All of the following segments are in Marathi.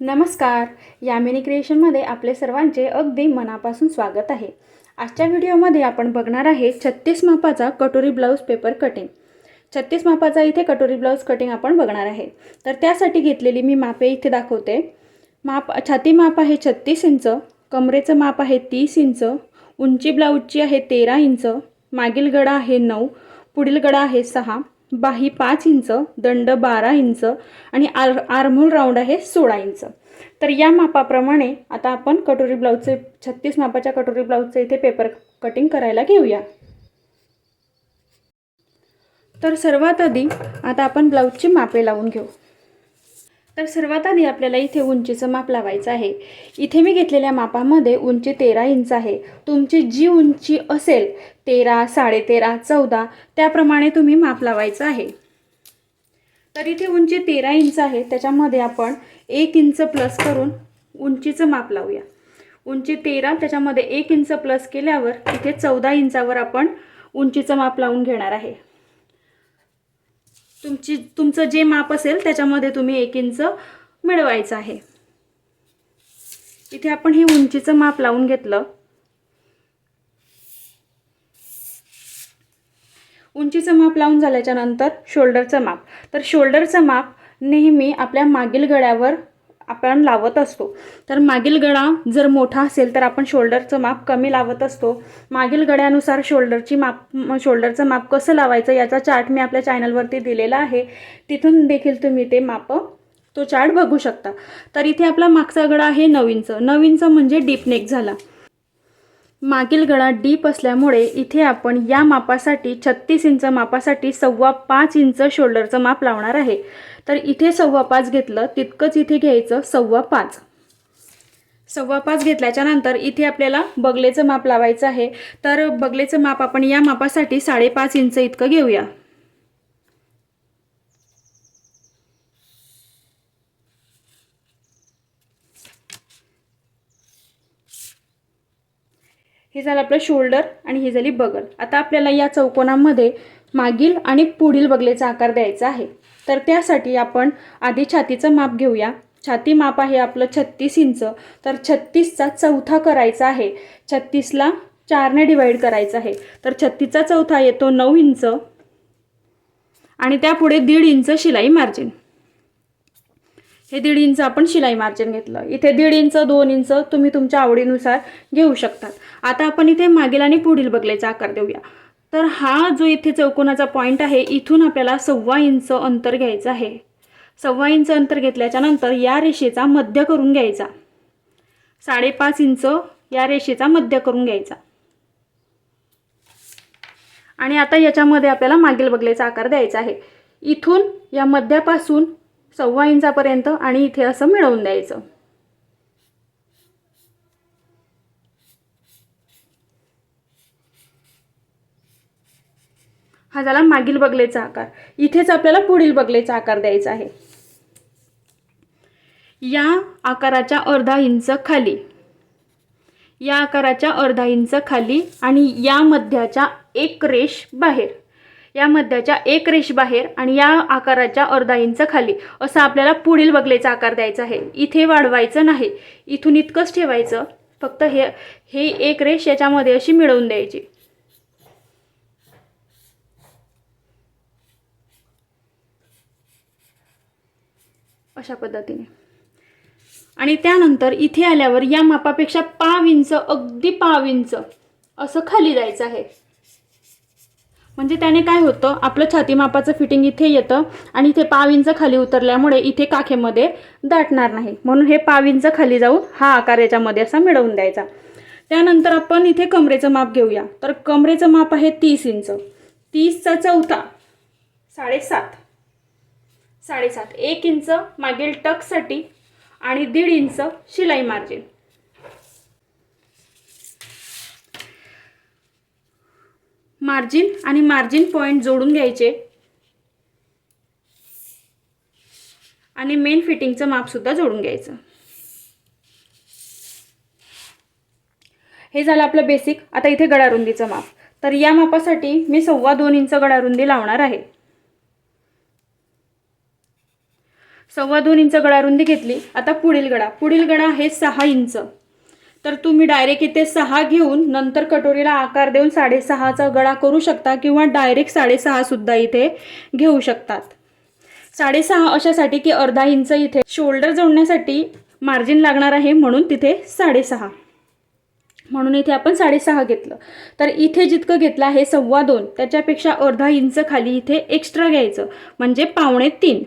नमस्कार. यामिनी क्रिएशनमध्ये आपले सर्वांचे अगदी मनापासून स्वागत आहे. आजच्या व्हिडिओमध्ये आपण बघणार आहे 36 मापाचा कटोरी ब्लाऊज पेपर कटिंग. 36 मापाचा इथे कटोरी ब्लाऊज कटिंग आपण बघणार आहे. तर त्यासाठी घेतलेली मी मापे इथे दाखवते. छाती माप आहे 36 इंच, कमरेचं माप आहे 30 इंच, उंची ब्लाऊजची आहे 13 इंच, मागील गळा आहे 9, पुढील गळा आहे 6, बाही 5 इंच, दंड 12 इंच आणि आर्महोल राऊंड आहे 16 इंच. तर या मापाप्रमाणे आता आपण कटोरी ब्लाऊजचे 36 मापाच्या कटोरी ब्लाऊजचे इथे पेपर कटिंग करायला घेऊया. तर सर्वात आधी आता आपण ब्लाऊजची मापे लावून घेऊ. तर सर्वात आधी आपल्याला इथे उंचीचं माप लावायचं आहे. इथे मी घेतलेल्या मापामध्ये उंची 13 इंच आहे. तुमची जी उंची असेल 13, 13.5, 14 त्याप्रमाणे तुम्ही माप लावायचं आहे. तर इथे उंची 13 इंच आहे, त्याच्यामध्ये आपण 1 इंच प्लस करून उंचीचं माप लावूया. उंची 13 त्याच्यामध्ये 1 इंच प्लस केल्यावर इथे 14 इंचावर आपण उंचीचं माप लावून घेणार आहे. तुमचं जे माप असेल त्याच्यामध्ये तुम्ही 1 इंच मिळवायचं आहे. इथे आपण हे उंचीचं माप लावून घेतलं. उंचीचं माप लावून झाल्याच्या नंतर शोल्डरचं माप. तर शोल्डरचं माप नेहमी आपल्या मागील गळ्यावर आपण लावत असतो. तर मागील गळा जर मोठा असेल तर आपण शोल्डरचं माप कमी लावत असतो. मागील गळ्यानुसार शोल्डरचं माप कसं लावायचं याचा चार्ट मी आपल्या चॅनलवरती दिलेला आहे. तिथून देखील तुम्ही ते तो चार्ट बघू शकता. तर इथे आपला मागचा गळा आहे 9 इंच. 9 इंच म्हणजे डीप नेक झाला. मागील गळा डीप असल्यामुळे इथे आपण या मापासाठी 36 इंच मापासाठी 5.25 इंच शोल्डरचं माप लावणार आहे. तर इथे 5.25 घेतलं तितकंच इथे घ्यायचं 5.25. 5.25 घेतल्याच्या नंतर इथे आपल्याला बगलेचं माप लावायचं आहे. तर बगलेचं माप आपण या मापासाठी 5.5 इंच इतकं घेऊया. हे झालं आपलं शोल्डर आणि ही झाली बगल. आता आपल्याला या चौकोनामध्ये मागील आणि पुढील बगलेचा आकार द्यायचा आहे. तर त्यासाठी आपण आधी छातीचं माप घेऊया. छाती माप आहे आपलं 36 इंच. तर 36चा चौथा करायचा आहे. 36ला 4ने डिवाइड करायचं आहे. तर 36चा चौथा येतो 9 इंच आणि त्यापुढे 1.5 इंच शिलाई मार्जिन. हे 1.5 इंच आपण शिलाई मार्जिन घेतलं. इथे 1.5 इंच 2 इंच तुम्ही तुमच्या आवडीनुसार घेऊ शकतात. आता आपण इथे मागील आणि पुढील बगलेचा आकार देऊया. तर हा जो इथे चौकोनाचा पॉईंट आहे इथून आपल्याला 1.25 इंच अंतर घ्यायचं आहे. 1.25 इंच अंतर घेतल्याच्या नंतर या रेषेचा मध्य करून घ्यायचा. 5.5 इंच या रेषेचा मध्य करून घ्यायचा. आणि आता याच्यामध्ये आपल्याला मागील बगलेचा आकार द्यायचा आहे. इथून या मध्यापासून 1.25 इंचापर्यंत आणि इथे असं मिळवून द्यायचं. हा झाला मागील बगलेचा आकार. इथेच आपल्याला पुढील बगलेचा आकार द्यायचा आहे. या आकाराच्या अर्धा इंच खाली, या आकाराच्या अर्धा इंच खाली आणि या मध्याच्या एक रेष बाहेर, या मध्याच्या एक रेष बाहेर आणि या आकाराच्या अर्धा इंच खाली असं आपल्याला पुढील बगलेचा आकार द्यायचा आहे. इथे वाढवायचं नाही, इथून इतकंच ठेवायचं. फक्त हे एक रेष याच्यामध्ये अशी मिळवून द्यायची. अशा पद्धतीने. आणि त्यानंतर इथे आल्यावर या मापापेक्षा 1.5 इंच, अगदी 1.5 इंच असं खाली जायचं आहे. म्हणजे त्याने काय होतं, आपलं छाती मापाचं फिटिंग इथे येतं आणि इथे 1.5 इंच खाली उतरल्यामुळे इथे काखेमध्ये दाटणार नाही. म्हणून हे 1.5 इंच खाली जाऊन हा आकार याच्यामध्ये असा मिळवून द्यायचा. त्यानंतर आपण इथे कमरेचं माप घेऊया. तर कमरेचं माप आहे 30 इंच. 30चा चौथा 7.5, 1 इंच मागील टक्ससाठी आणि 1.5 इंच शिलाई मार्जिन. मार्जिन आणि मार्जिन पॉइंट जोडून घ्यायचे आणि मेन फिटिंगचं माप सुद्धा जोडून घ्यायचं. हे झालं आपलं बेसिक. आता इथे गळारुंदीचं माप. तर या मापासाठी मी 2.25 इंच गळारुंदी लावणार आहे. 2.25 इंच गळा रुंदी घेतली. आता पुढील गळा आहे 6 इंच. तर तुम्ही डायरेक्ट इथे 6 घेऊन नंतर कटोरीला आकार देऊन 6.5चा गळा करू शकता किंवा डायरेक्ट 6.5 सुद्धा इथे घेऊ शकतात. 6.5 अशासाठी की अर्धा इंच इथे शोल्डर जोडण्यासाठी मार्जिन लागणार आहे, म्हणून तिथे 6.5, म्हणून इथे आपण 6.5 घेतलं. तर इथे जितकं घेतलं आहे 2.25, त्याच्यापेक्षा अर्धा इंच खाली इथे एक्स्ट्रा घ्यायचं, म्हणजे 2.25.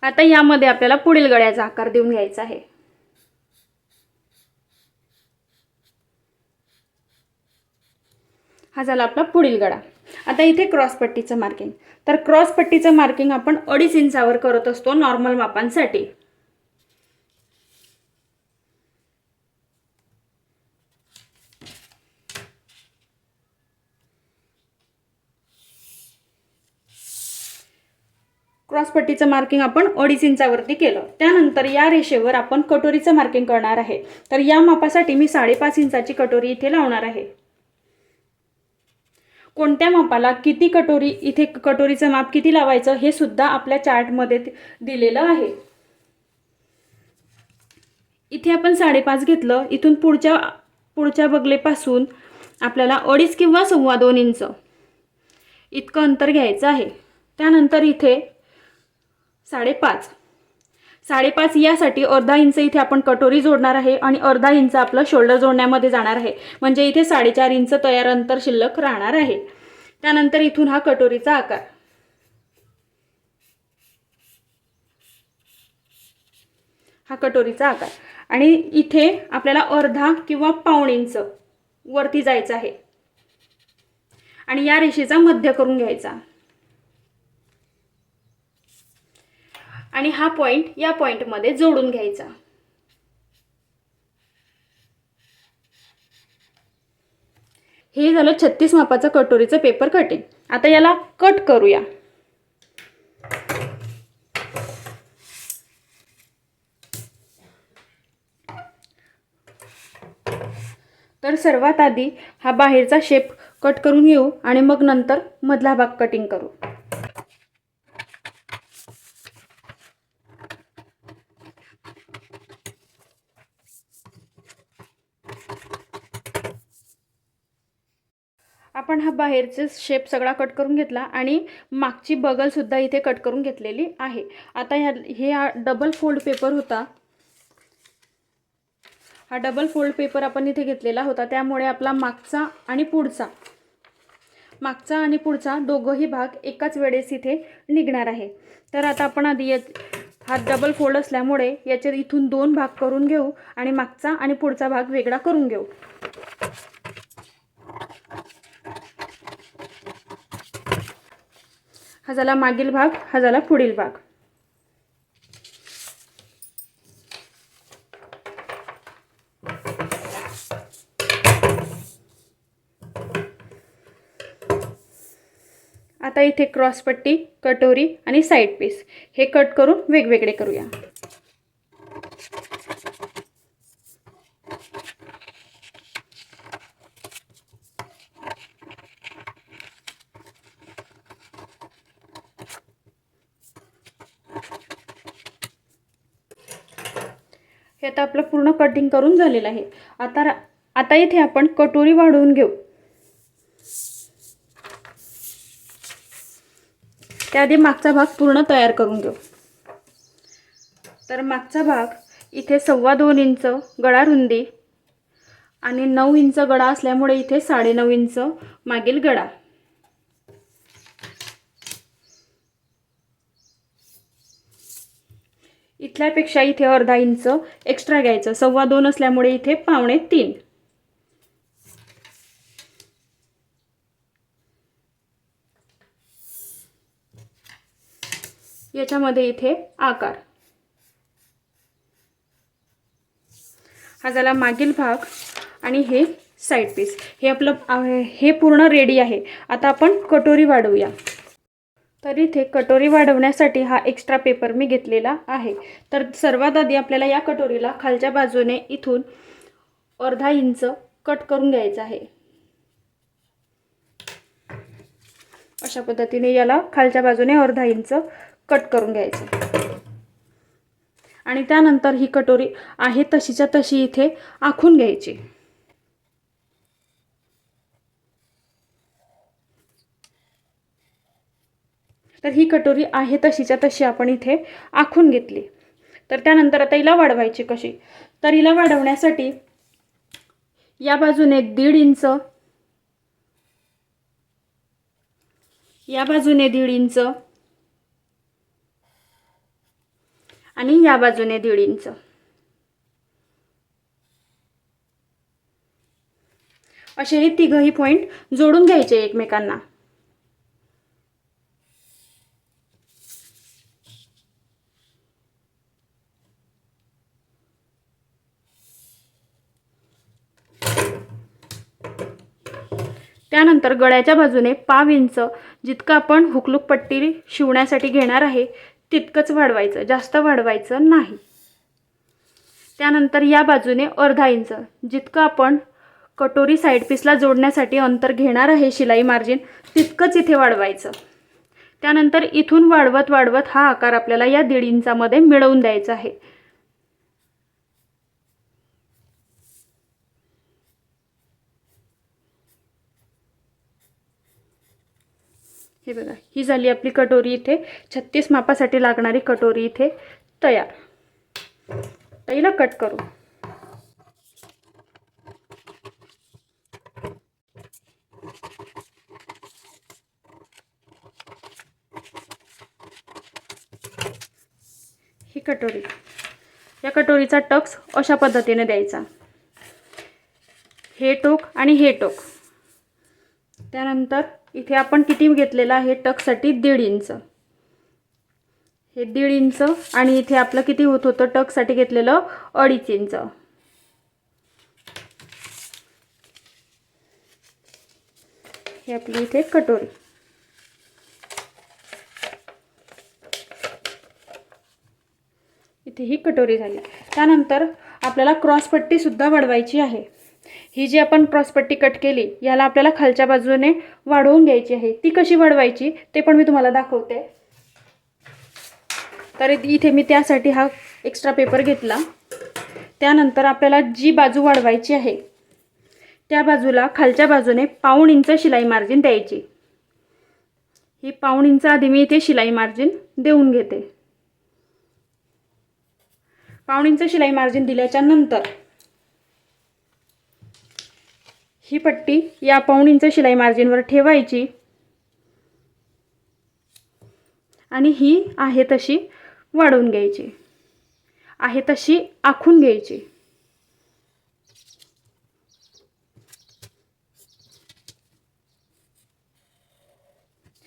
आता यामध्ये आपल्याला पुढील गळ्याचा आकार देऊन घ्यायचा आहे. हा झाला आपला पुढील गळा. आता इथे क्रॉसपट्टीचं मार्किंग. तर क्रॉसपट्टीचं मार्किंग आपण 2.5 इंचावर करत असतो नॉर्मल मापांसाठी. क्रॉसपट्टीचं मार्किंग आपण 2.5 इंचावरती केलं. त्यानंतर या रेषेवर आपण कटोरीचं मार्किंग करणार आहे. तर या मापासाठी मी 5.5 इंचाची कटोरी इथे लावणार आहे. कोणत्या मापाला किती कटोरी, इथे कटोरीचं माप किती लावायचं हे सुद्धा आपल्या चार्टमध्ये दिलेलं आहे. इथे आपण 5.5 घेतलं. इथून पुढच्या बगलेपासून आपल्याला 2.5 किंवा 2.25 इंच इतकं अंतर घ्यायचं आहे. त्यानंतर इथे 5.5 यासाठी अर्धा इंच इथे आपण कटोरी जोडणार आहे आणि अर्धा इंच आपलं शोल्डर जोडण्यामध्ये जाणार आहे, म्हणजे इथे 4.5 इंच तयार अंतर शिल्लक राहणार आहे. त्यानंतर इथून हा कटोरीचा आकार. हा कटोरीचा आकार आणि इथे आपल्याला अर्धा किंवा 1.25 इंच वरती जायचं आहे आणि या रेषेचा मध्य करून घ्यायचा आणि हा पॉइंट या पॉइंटमध्ये जोडून घ्यायचा. हे झालं 36 मापाचं कटोरीचं पेपर कटिंग. आता याला कट करूया. तर सर्वात आधी हा बाहेरचा शेप कट करून घेऊ आणि मग नंतर मधला भाग कटिंग करू. आपण हा बाहेरचा शेप सगळा कट करून घेतला आणि मागची बगल सुद्धा इथे कट करून घेतलेली आहे. आता हे डबल फोल्ड पेपर होता. हा डबल फोल्ड पेपर आपण इथे घेतलेला होता, त्यामुळे आपला मागचा आणि पुढचा दोघंही भाग एकाच वेळेस इथे निघणार आहे. तर आता आपण आधी हा डबल फोल्ड असल्यामुळे याचे इथून 2 भाग करून घेऊ आणि मागचा आणि पुढचा भाग वेगळा करून घेऊ. हा झाला मागील भाग, हा झाला पुढील भाग. आता इथे क्रॉसपट्टी, कटोरी आणि साइड पीस हे कट करून वेगवेगळे करूया. हे आता आपलं पूर्ण कटिंग करून झालेलं आहे. आता इथे आपण कटोरी वाढवून घेऊ. त्याआधी मागचा भाग पूर्ण तयार करून घेऊ. तर मागचा भाग इथे 2.25 इंच गळा रुंदी आणि 9 इंच गळा असल्यामुळे इथे 9.5 इंच मागील गळा. इथल्यापेक्षा इथे अर्धा इंच एक्स्ट्रा घ्यायचं. 2.25 असल्यामुळे इथे 2.25. याच्यामध्ये इथे आकार. हा झाला मागील भाग आणि हे साइड पीस. हे आपलं हे पूर्ण रेडी आहे. आता आपण कटोरी वाढवूया. तर इथे कटोरी वाढवण्यासाठी हा एक्स्ट्रा पेपर मी घेतलेला आहे. तर सर्वात आधी आपल्याला या कटोरीला खालच्या बाजूने इथून अर्धा इंच कट करून घ्यायचं आहे। अशा पद्धतीने याला खालच्या बाजूने अर्धा इंच कट करून घ्यायचं आणि त्यानंतर ही कटोरी आहे तशीच्या तशी इथे आखून घ्यायची। तर ही कटोरी आहे तशीच्या तशी आपण इथे आखून घेतली। तर त्यानंतर आता हिला वाढवायची कशी, तर हिला वाढवण्यासाठी या बाजूने 1.5 इंच, या बाजूने 1.5 इंच आणि या बाजूने 1.5 इंच असे हे तिघही पॉइंट जोडून घ्यायचे एकमेकांना। त्यानंतर गळ्याच्या बाजूने पाव इंच जितकं आपण हुकलूक पट्टी शिवण्यासाठी घेणार आहे तितकंच वाढवायचं, जास्त वाढवायचं नाही। त्यानंतर या बाजूने अर्धा इंच जितकं आपण कटोरी साइड पीसला जोडण्यासाठी अंतर घेणार आहे शिलाई मार्जिन तितकंच इथे वाढवायचं। त्यानंतर इथून वाढवत वाढवत हा आकार आपल्याला या 1.5 इंचामध्ये मिळवून द्यायचा आहे। हे बघा, ही झाली आपली कटोरी इथे 36 मापासाठी लागणारी कटोरी इथे तयार। तर हिला कट करू। ही कटोरी, या कटोरीचा टक्स अशा पद्धतीने द्यायचा, हे टोक आणि हे टोक। त्यानंतर इथे आपण किती घेतलेला आहे टक्ससाठी 1.5 इंच, हे 1.5 इंच आणि इथे आपलं किती होत होतं टक्ससाठी घेतलेलं 2.5 इंच। हे आपली इथे कटोरी। इथे ही कटोरी झाली। त्यानंतर आपल्याला क्रॉस पट्टी सुद्धा वाढवायची आहे। ही जी आपण क्रॉस पट्टी कट केली याला आपल्याला खालच्या बाजूने वाढवून घ्यायची आहे। ती कशी वाढवायची ते पण मी तुम्हाला दाखवते। तर इथे मी त्यासाठी हा एक्स्ट्रा पेपर घेतला। त्यानंतर आपल्याला जी बाजू वाढवायची आहे त्या बाजूला खालच्या बाजूने 1/2 इंच शिलाई मार्जिन द्यायची। ही 1/2 इंच आधी मी इथे शिलाई मार्जिन देऊन घेते। 1/2 इंच शिलाई मार्जिन दिल्याच्या नंतर ही पट्टी या 1/2 इंच शिलाई मार्जिनवर ठेवायची आणि ही आहे तशी वाढवून घ्यायची, आहे तशी आखून घ्यायची।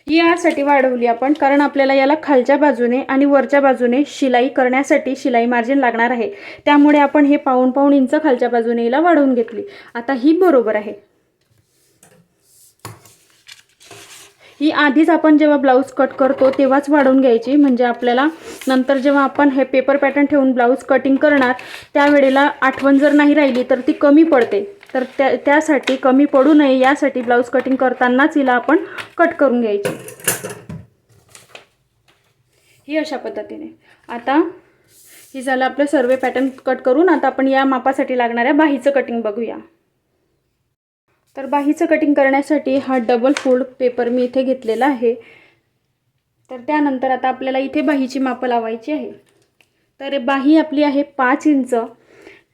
ही यासाठी वाढवली आपण कारण आपल्याला याला खालच्या बाजूने आणि वरच्या बाजूने शिलाई करण्यासाठी शिलाई मार्जिन लागणार आहे। त्यामुळे आपण हे 1/2 इंच खालच्या बाजूने हिला वाढवून घेतली। आता ही बरोबर आहे। ही आधीच आपण जेव्हा ब्लाऊज कट करतो तेव्हाच वाढवून घ्यायची, म्हणजे आपल्याला नंतर जेव्हा आपण हे पेपर पॅटर्न ठेवून ब्लाऊज कटिंग करणार त्यावेळेला आठवण जर नाही राहिली तर ती कमी पडते। तर त्यासाठी कमी पडू नये यासाठी ब्लाऊज कटिंग करतानाच हिला आपण कट करून घ्यायची। ही अशा पद्धतीने। आता ही झालं आपलं सर्व पॅटर्न कट करून। आता आपण या मापासाठी लागणाऱ्या बाहीचं कटिंग बघूया। तर बाहीचं कटिंग करण्यासाठी हा डबल फोल्ड पेपर मी इथे घेतलेला आहे। तर त्यानंतर आता आपल्याला इथे बाहीची मापं लावायची आहे। तर बाही आपली आहे 5 इंच।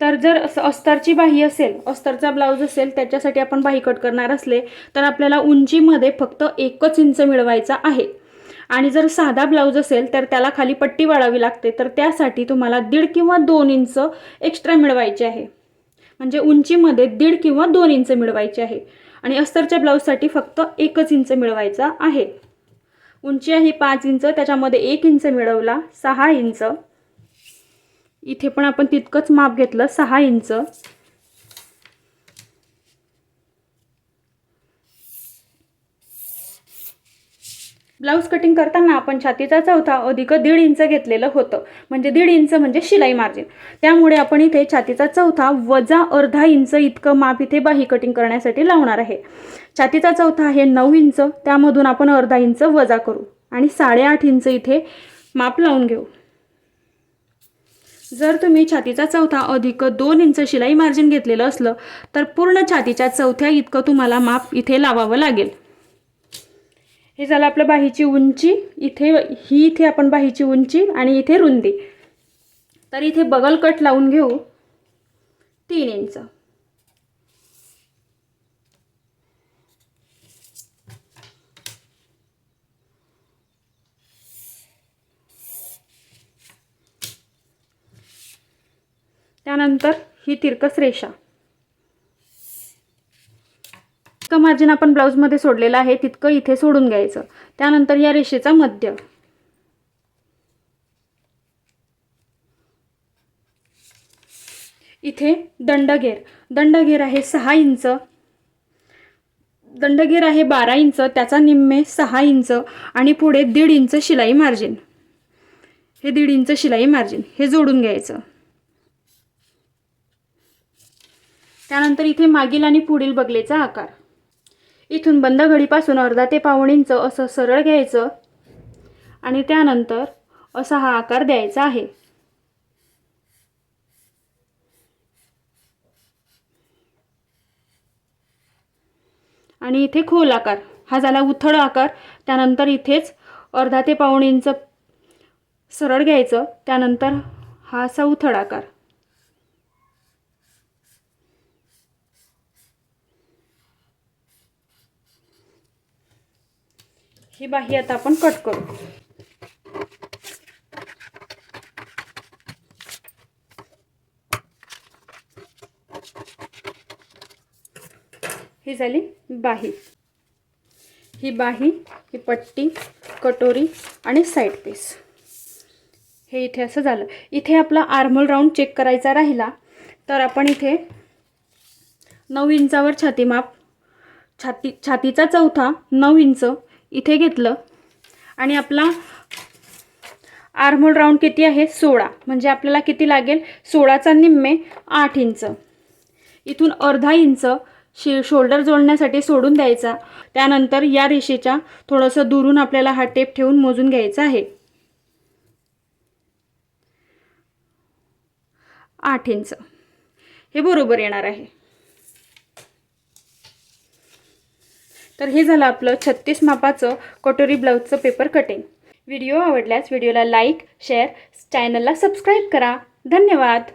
तर जर अस्तरची बाही असेल, अस्तरचा ब्लाऊज असेल, त्याच्यासाठी आपण बाही कट करणार असले तर आपल्याला उंचीमध्ये फक्त 1 इंच मिळवायचा आहे। आणि जर साधा ब्लाऊज असेल तर त्याला खाली पट्टी वाढवावी लागते, तर त्यासाठी तुम्हाला 1.5 किंवा 2 इंच एक्स्ट्रा मिळवायचे आहे। म्हणजे उंचीमध्ये 1.5 किंवा 2 इंच मिळवायचे आहे आणि अस्तरच्या ब्लाऊजसाठी फक्त 1 इंच मिळवायचा आहे। उंची आहे 5 इंच, त्याच्यामध्ये 1 इंच मिळवला 6 इंच। इथे पण आपण तितकंच माप घेतलं 6 इंच। ब्लाऊज कटिंग करताना आपण छातीचा चौथा अधिक 1.5 इंच घेतलेलं होतं, म्हणजे 1.5 इंच म्हणजे शिलाई मार्जिन. त्यामुळे आपण इथे छातीचा चौथा वजा अर्धा इंच इतकं माप इथे बाही कटिंग करण्यासाठी लावणार आहे. छातीचा चौथा आहे 9 इंच, त्यामधून आपण अर्धा इंच वजा करू आणि 8.5 इंच इथे माप लावून घेऊ. जर तुम्ही छातीचा चौथा अधिक 2 इंच शिलाई मार्जिन घेतलेलं असलं तर पूर्ण छातीच्या चौथ्या इतकं तुम्हाला माप इथे लावावं लागेल. हे झालं आपलं बाहीची उंची. इथे आपण बाहीची उंची आणि इथे रुंदी. तर इथे बगल कट लावून घेऊ 3 इंच. त्यानंतर ही तिरकस रेषा, जितकं मार्जिन आपण ब्लाऊजमध्ये सोडलेलं आहे तितकं इथे सोडून घ्यायचं. त्यानंतर या रेषेचा मध्य, इथे दंडघेर आहे 6 इंच, दंडघेर आहे 12 इंच, त्याचा निम्मे 6 इंच आणि पुढे 1.5 इंच शिलाई मार्जिन. हे 1.5 इंच शिलाई मार्जिन हे जोडून घ्यायचं. त्यानंतर इथे मागील आणि पुढील बगलेचा आकार, इथून बंद घडीपासून अर्धा ते पाऊण इंच असं सरळ घ्यायचं आणि त्यानंतर असा हा आकार द्यायचा आहे. आणि इथे खोल आकार, हा झाला उथळ आकार. त्यानंतर इथेच अर्धा ते पाऊण इंच सरळ घ्यायचं, त्यानंतर हा असा उथळ आकार. ही बाही आता आपण कट करू. ही झाली बाही. ही बाही, ही पट्टी, कटोरी आणि साईड पीस हे इथे असं झालं. इथे आपला आर्महोल राऊंड चेक करायचा राहिला तर आपण इथे 9 इंचावर छाती माप, छातीचा चौथा 9 इंच इथे घेतलं आणि आपला आर्महोल राऊंड किती आहे 16, म्हणजे आपल्याला किती लागेल 16चा निम्मे 8 इंच. इथून अर्धा इंच शोल्डर जोडण्यासाठी सोडून द्यायचा. त्यानंतर या रेषेच्या थोडंसं दुरून आपल्याला हा टेप ठेवून मोजून घ्यायचा आहे 8 इंच. हे बरोबर येणार आहे. तर हे झालं आपलं 36 मापाचं कटोरी ब्लाऊजचं पेपर कटिंग. व्हिडिओ आवडल्यास व्हिडिओला लाईक, शेअर, चॅनलला सबस्क्राईब करा. धन्यवाद.